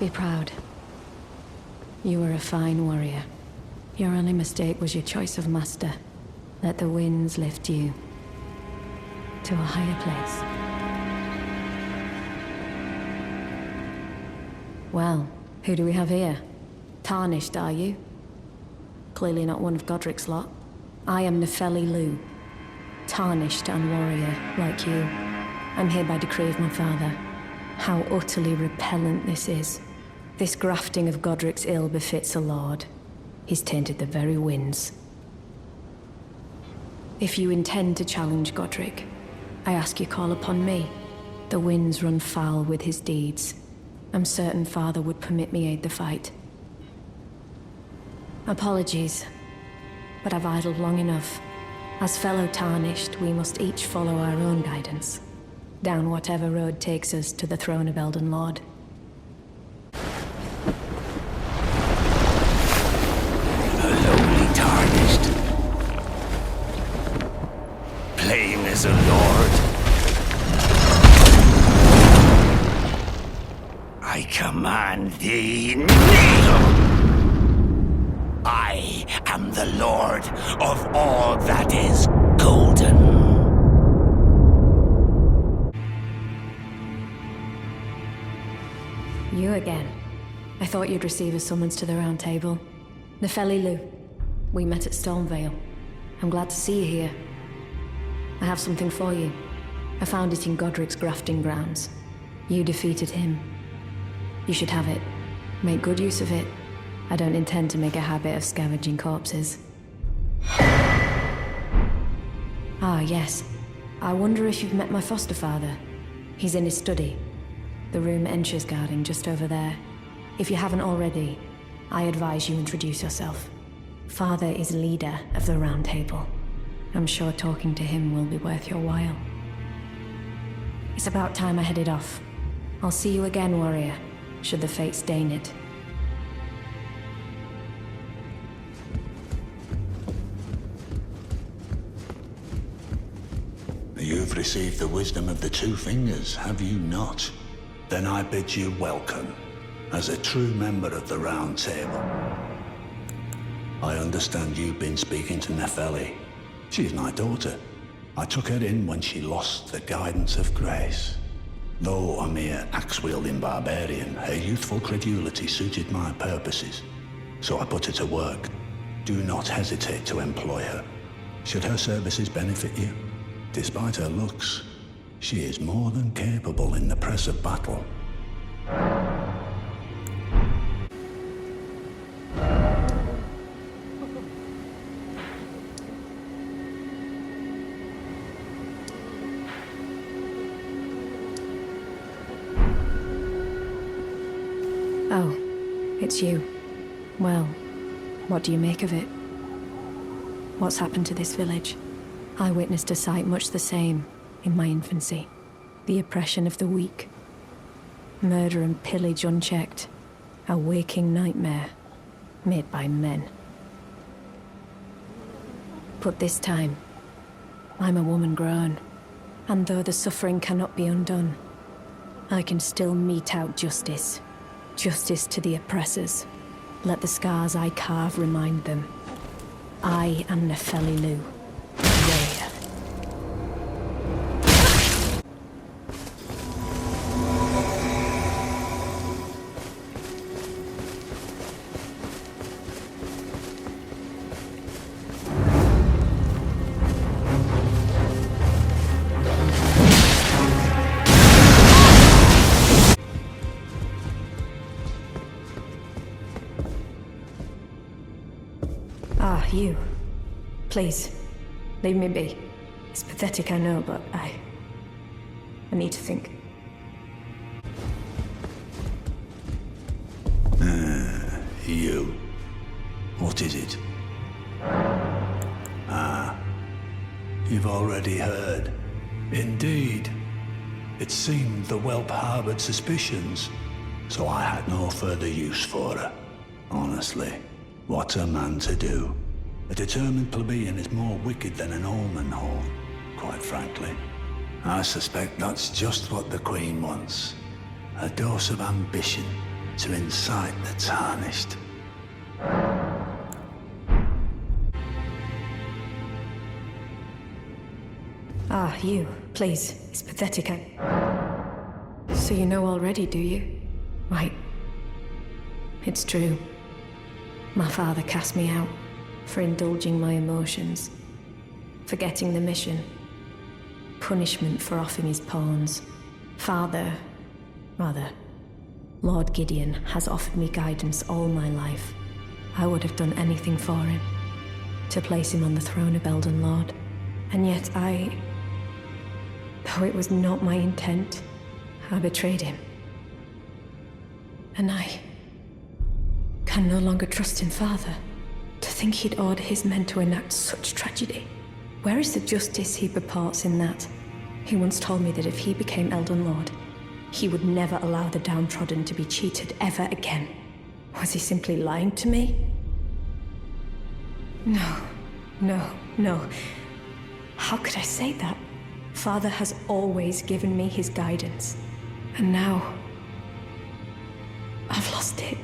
Be proud. You were a fine warrior. Your only mistake was your choice of master. Let the winds lift you to a higher place. Well, who do we have here? Tarnished, are you? Clearly not one of Godric's lot. I am Nepheli Loux. Tarnished and warrior, like you. I'm here by decree of my father. How utterly repellent this is. This grafting of Godric's ill befits a lord. He's tainted the very winds. If you intend to challenge Godric, I ask you call upon me. The winds run foul with his deeds. I'm certain father would permit me aid the fight. Apologies, but I've idled long enough. As fellow Tarnished, we must each follow our own guidance. Down whatever road takes us to the throne of Elden Lord. Tarnished, playing as a lord. I command thee, kneel! I am the lord of all that is golden. You again. I thought you'd receive a summons to the Round Table. Nepheli Loux. We met at Stormvale. I'm glad to see you here. I have something for you. I found it in Godric's grafting grounds. You defeated him. You should have it. Make good use of it. I don't intend to make a habit of scavenging corpses. Ah, yes. I wonder if you've met my foster father. He's in his study. The room Ensha's guarding just over there. If you haven't already, I advise you introduce yourself. Father is leader of the Round Table. I'm sure talking to him will be worth your while. It's about time I headed off. I'll see you again, warrior, should the fates deign it. You've received the wisdom of the Two Fingers, have you not? Then I bid you welcome, as a true member of the Round Table. I understand you've been speaking to Nepheli. She's my daughter. I took her in when she lost the guidance of grace. Though a mere axe-wielding barbarian, her youthful credulity suited my purposes. So I put her to work. Do not hesitate to employ her. Should her services benefit you, despite her looks, she is more than capable in the press of battle. Oh, it's you. Well, what do you make of it? What's happened to this village? I witnessed a sight much the same in my infancy. The oppression of the weak. Murder and pillage unchecked. A waking nightmare made by men. But this time, I'm a woman grown. And though the suffering cannot be undone, I can still mete out justice. Justice to the oppressors. Let the scars I carve remind them. I am Nepheli Loux, warrior. Ah, you. Please, leave me be. It's pathetic, I know, but I need to think. You. What is it? You've already heard. Indeed. It seemed the whelp harbored suspicions, so I had no further use for her. Honestly, what's a man to do? A determined plebeian is more wicked than an almond hole, quite frankly. I suspect that's just what the Queen wants. A dose of ambition, to incite the tarnished. Ah, you. Please. It's pathetic. So you know already, do you? Right. It's true. My father cast me out for indulging my emotions, forgetting the mission, punishment for offing his pawns. Lord Gideon has offered me guidance all my life. I would have done anything for him, to place him on the throne of Elden Lord. And yet though it was not my intent, I betrayed him. And I can no longer trust in Father. To think he'd order his men to enact such tragedy. Where is the justice he purports in that? He once told me that if he became Elden Lord, he would never allow the downtrodden to be cheated ever again. Was he simply lying to me? No. How could I say that? Father has always given me his guidance. And now, I've lost it.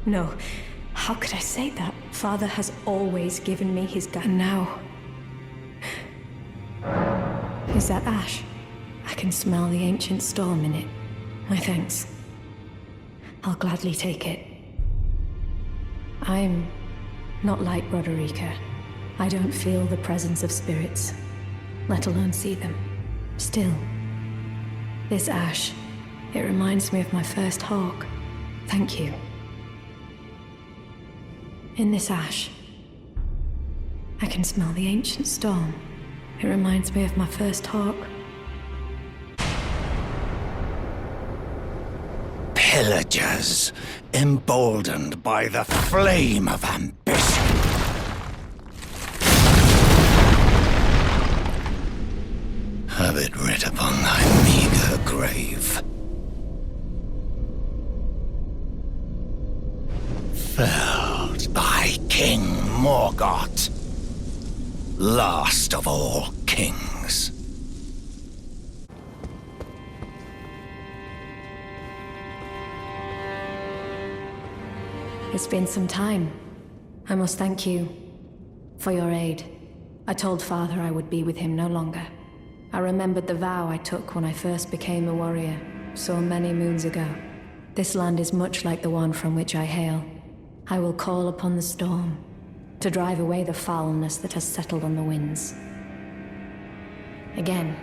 No. How could I say that? Father has always given me his guidance. And now... Is that ash? I can smell the ancient storm in it. My thanks. I'll gladly take it. I'm not like Roderica. I don't feel the presence of spirits, let alone see them. Still, this ash, it reminds me of my first hawk. Thank you. In this ash, I can smell the ancient storm. It reminds me of my first hawk. Pillagers, emboldened by the flame of ambition. Have it writ upon thy meager grave. Felled by King Morgoth, last of all kings. It's been some time. I must thank you for your aid. I told Father I would be with him no longer. I remembered the vow I took when I first became a warrior, so many moons ago. This land is much like the one from which I hail. I will call upon the storm to drive away the foulness that has settled on the winds. Again,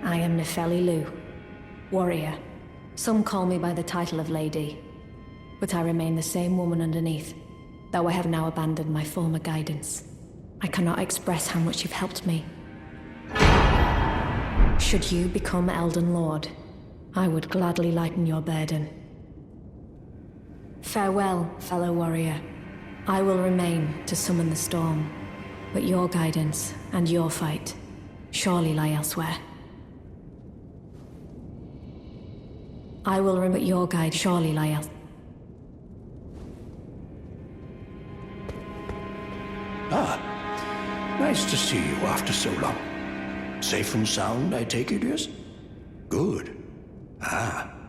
I am Nepheli Loux, warrior. Some call me by the title of Lady, but I remain the same woman underneath, though I have now abandoned my former guidance. I cannot express how much you've helped me. Should you become Elden Lord, I would gladly lighten your burden. Farewell, fellow warrior. I will remain to summon the storm, but your guidance and your fight surely lie elsewhere. I will remember your guide surely lie elsewhere. Nice to see you after so long. Safe and sound, I take it, yes? Good.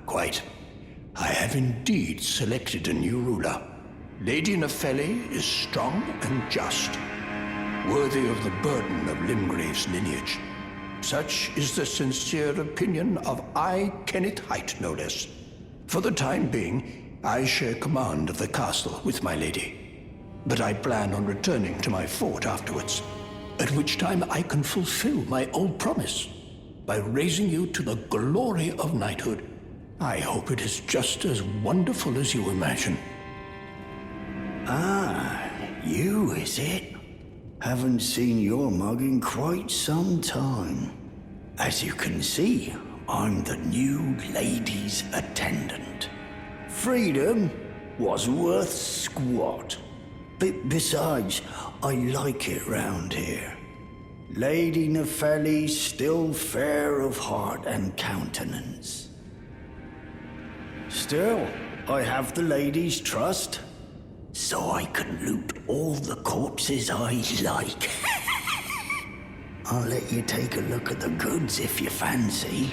Quite. I have indeed selected a new ruler. Lady Nepheli is strong and just, worthy of the burden of Limgrave's lineage. Such is the sincere opinion of I, Kenneth Height, no less. For the time being, I share command of the castle with my lady. But I plan on returning to my fort afterwards, at which time I can fulfill my old promise by raising you to the glory of knighthood. I hope it is just as wonderful as you imagine. You, is it? Haven't seen your mug in quite some time. As you can see, I'm the new lady's attendant. Freedom was worth squat. Besides, I like it round here. Lady Nepheli's still fair of heart and countenance. Still, I have the lady's trust, so I can loot all the corpses I like. I'll let you take a look at the goods if you fancy.